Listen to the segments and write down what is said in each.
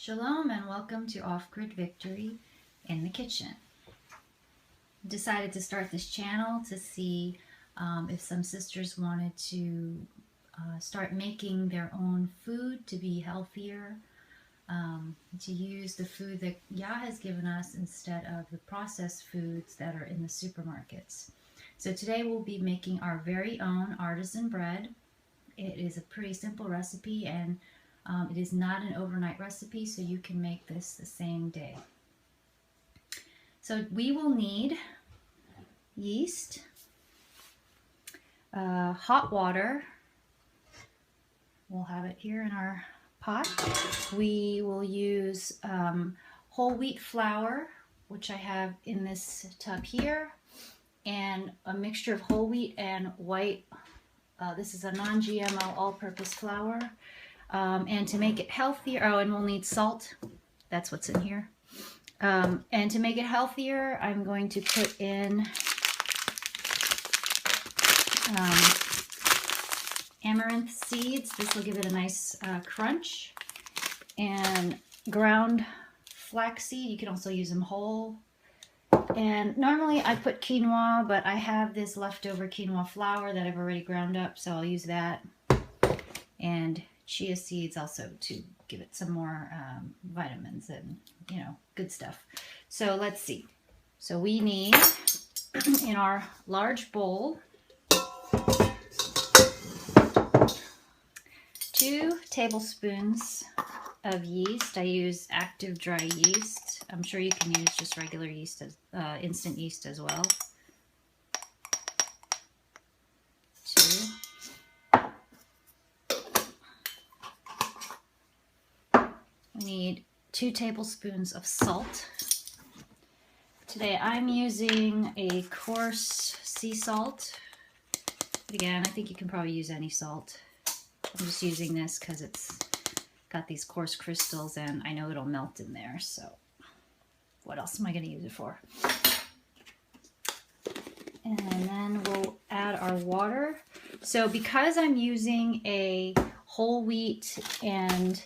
Shalom and welcome to Off-Grid Victory in the Kitchen. Decided to start this channel to see if some sisters wanted to start making their own food to be healthier, to use the food that Yah has given us instead of the processed foods that are in the supermarkets. So today we'll be making our very own artisan bread. It is a pretty simple recipe, and it is not an overnight recipe, so you can make this the same day. So we will need yeast, hot water. We'll have it here in our pot. We will use whole wheat flour, which I have in this tub here, and a mixture of whole wheat and white. This is a non-GMO all-purpose flour. And to make it healthier, and we'll need salt. That's what's in here. And to make it healthier, I'm going to put in amaranth seeds. This will give it a nice crunch. And ground flaxseed. You can also use them whole. And normally I put quinoa, but I have this leftover quinoa flour that I've already ground up, so I'll use that. And chia seeds also to give it some more vitamins and, good stuff. So let's see. So we need, in our large bowl, 2 tablespoons of yeast. I use active dry yeast. I'm sure you can use just regular yeast, as instant yeast as well. 2. We need 2 tablespoons of salt. Today I'm using a coarse sea salt. But again, I think you can probably use any salt. I'm just using this because it's got these coarse crystals and I know it'll melt in there. So what else am I going to use it for? And then we'll add our water. So because I'm using a whole wheat and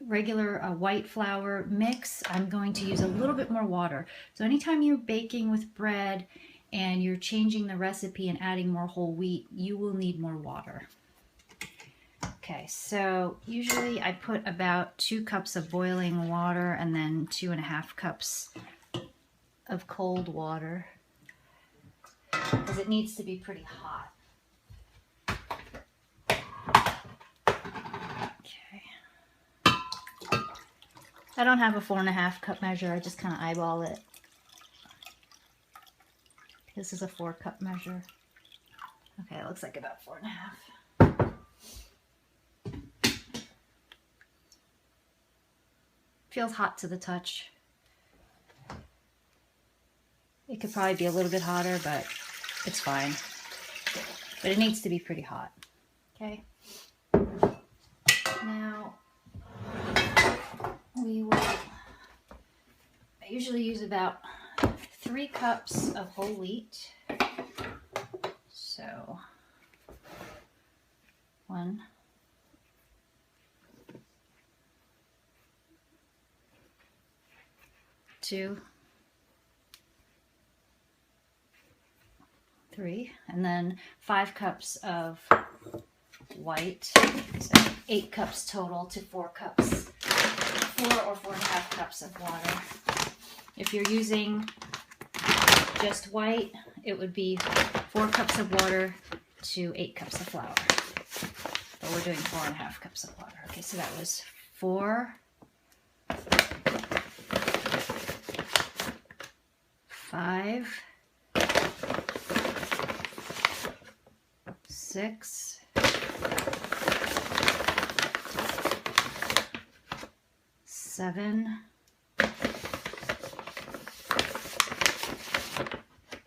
regular white flour mix, I'm going to use a little bit more water. So anytime you're baking with bread and you're changing the recipe and adding more whole wheat, you will need more water. Okay, so usually I put about 2 cups of boiling water and then 2.5 cups of cold water because it needs to be pretty hot. I don't have a 4.5 cup measure. I just kind of eyeball it. This is a 4 cup measure. Okay, it looks like about 4.5. Feels hot to the touch. It could probably be a little bit hotter, but it's fine. But it needs to be pretty hot. Okay. Now, I usually use about 3 cups of whole wheat. So 1, 2, 3, and then 5 cups of white. So 8 cups total to 4 cups. 4 or 4.5 cups of water. If you're using just white, it would be 4 cups of water to 8 cups of flour. But we're doing 4.5 cups of water. Okay, so that was 4, 5, 6, 7,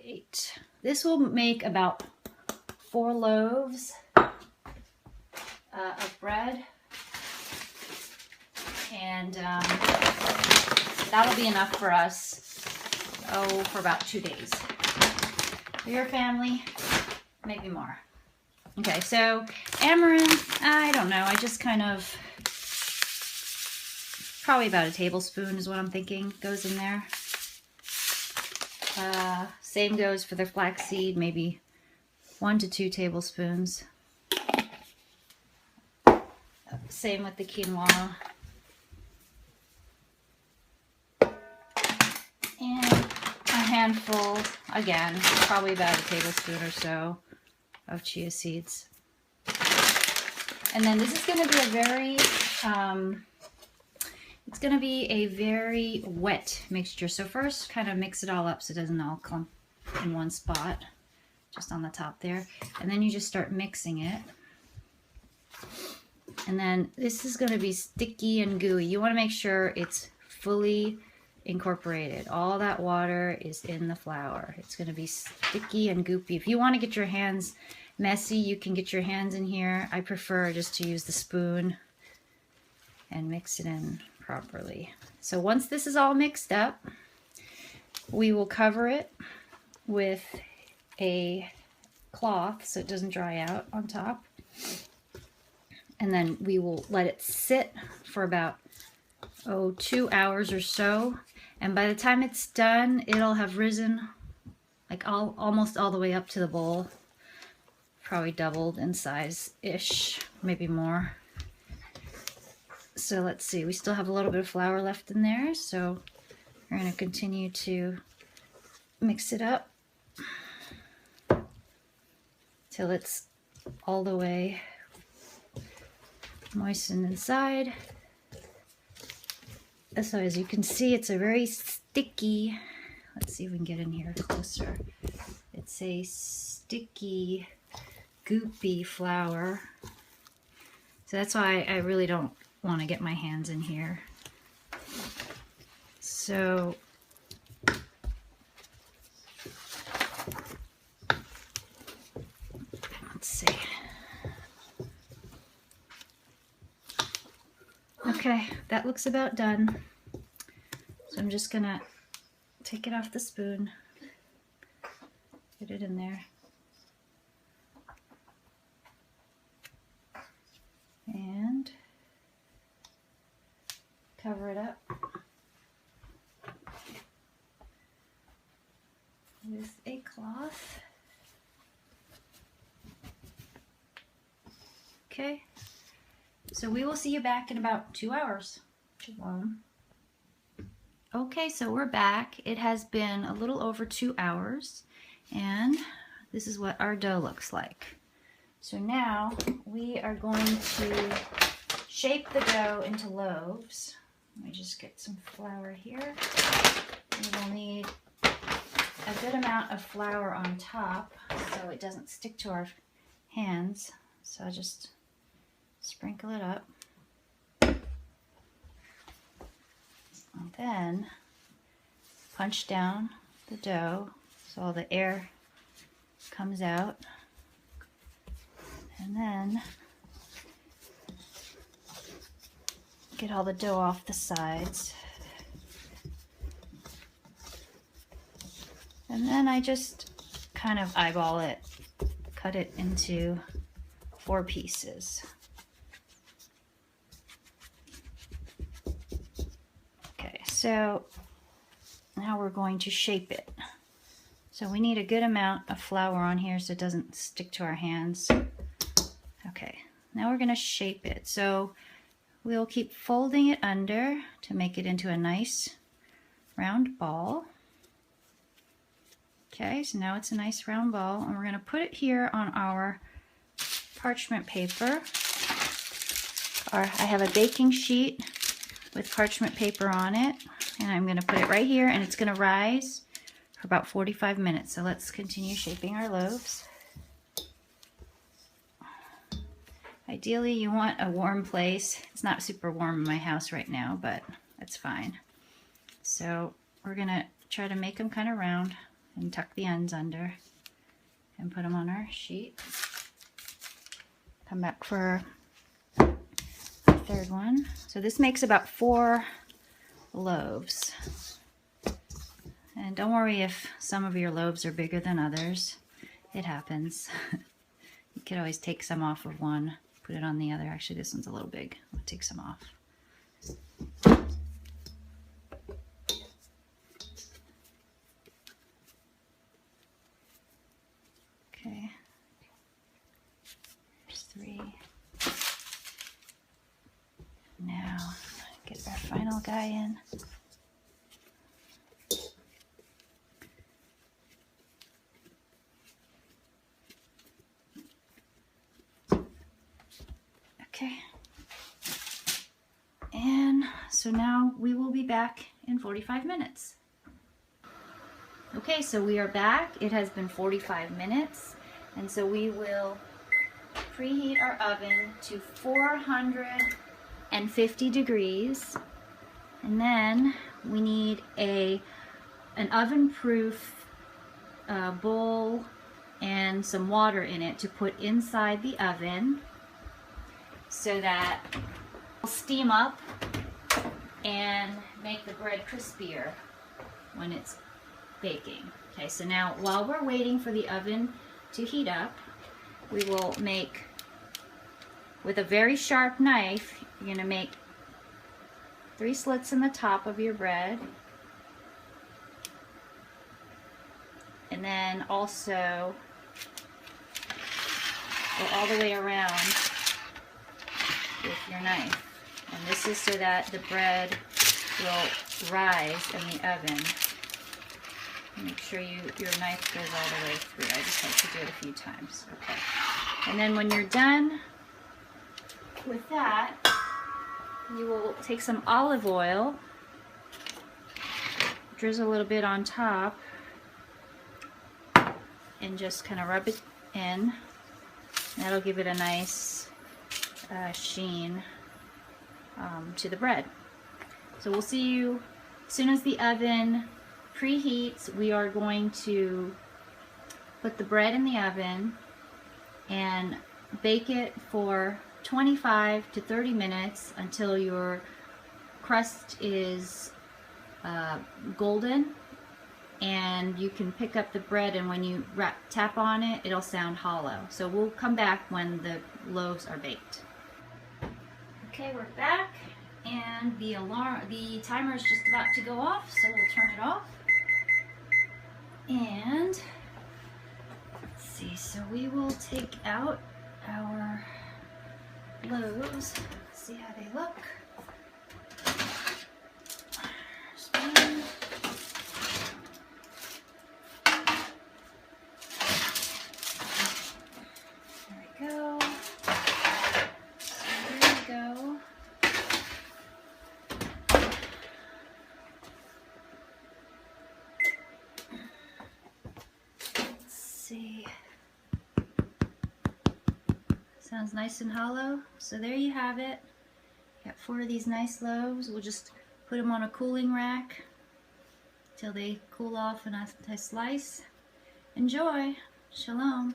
8. This will make about 4 loaves of bread, and that'll be enough for us, for about 2 days. For your family, maybe more. Okay, so amaranth, I don't know, I just kind of Probably about a tablespoon is what I'm thinking goes in there. Same goes for the flaxseed, maybe 1 to 2 tablespoons. Same with the quinoa. And a handful, again, probably about a tablespoon or so of chia seeds. And then this is going to be a very wet mixture. So first, kind of mix it all up so it doesn't all clump in one spot, just on the top there. And then you just start mixing it. And then this is going to be sticky and gooey. You want to make sure it's fully incorporated. All that water is in the flour. It's going to be sticky and goopy. If you want to get your hands messy, you can get your hands in here. I prefer just to use the spoon and mix it in properly. So once this is all mixed up, we will cover it with a cloth so it doesn't dry out on top. And then we will let it sit for about 2 hours or so. And by the time it's done, it'll have risen like almost all the way up to the bowl. Probably doubled in size-ish, maybe more. So let's see, we still have a little bit of flour left in there, so we're going to continue to mix it up till it's all the way moistened inside. So as you can see, it's a very sticky, let's see if we can get in here closer. It's a sticky, goopy flour. So that's why I really don't want to get my hands in here. So let's see. Okay, that looks about done. So I'm just gonna take it off the spoon, get it in there. And cover it up with a cloth. Okay, so we will see you back in about 2 hours. Shalom. Okay, so we're back. It has been a little over 2 hours, and this is what our dough looks like. So now we are going to shape the dough into loaves. Let me just get some flour here. We will need a good amount of flour on top so it doesn't stick to our hands. So I'll just sprinkle it up. And then punch down the dough so all the air comes out. And then get all the dough off the sides. And then I just kind of eyeball it, cut it into 4 pieces. Okay, so now we're going to shape it. So we need a good amount of flour on here so it doesn't stick to our hands. Okay, now we're going to shape it. So we'll keep folding it under to make it into a nice round ball. Okay, so now it's a nice round ball, and we're going to put it here on our parchment paper. I have a baking sheet with parchment paper on it, and I'm going to put it right here, and it's going to rise for about 45 minutes. So let's continue shaping our loaves. Ideally, you want a warm place. It's not super warm in my house right now, but that's fine. So we're going to try to make them kind of round and tuck the ends under and put them on our sheet. Come back for the third one. So this makes about 4 loaves. And don't worry if some of your loaves are bigger than others. It happens. You could always take some off of one, put it on the other. Actually, this one's a little big. I'll take some off. Okay. There's 3. Now, get our final guy in. Okay. And so now we will be back in 45 minutes. Okay, so we are back. It has been 45 minutes. And so we will preheat our oven to 450 degrees. And then we need an oven-proof bowl and some water in it to put inside the oven so that it'll steam up and make the bread crispier when it's baking. Okay, so now while we're waiting for the oven to heat up, we will make, with a very sharp knife, you're going to make 3 slits in the top of your bread. And then also go all the way around with your knife. And this is so that the bread will rise in the oven. Make sure your knife goes all the way through. I just like to do it a few times. Okay. And then when you're done with that, you will take some olive oil, drizzle a little bit on top, and just kind of rub it in. That'll give it a nice sheen to the bread. So we'll see you as soon as the oven preheats. We are going to put the bread in the oven and bake it for 25 to 30 minutes until your crust is golden, and you can pick up the bread, and when you tap on it, it'll sound hollow. So we'll come back when the loaves are baked. Okay, we're back, and the timer is just about to go off, so we'll turn it off. And let's see, so we will take out our loaves, see how they look. There we go. So there we go. Let's see. Sounds nice and hollow. So there you have it. Got 4 of these nice loaves. We'll just put them on a cooling rack till they cool off in a slice. Enjoy. Shalom.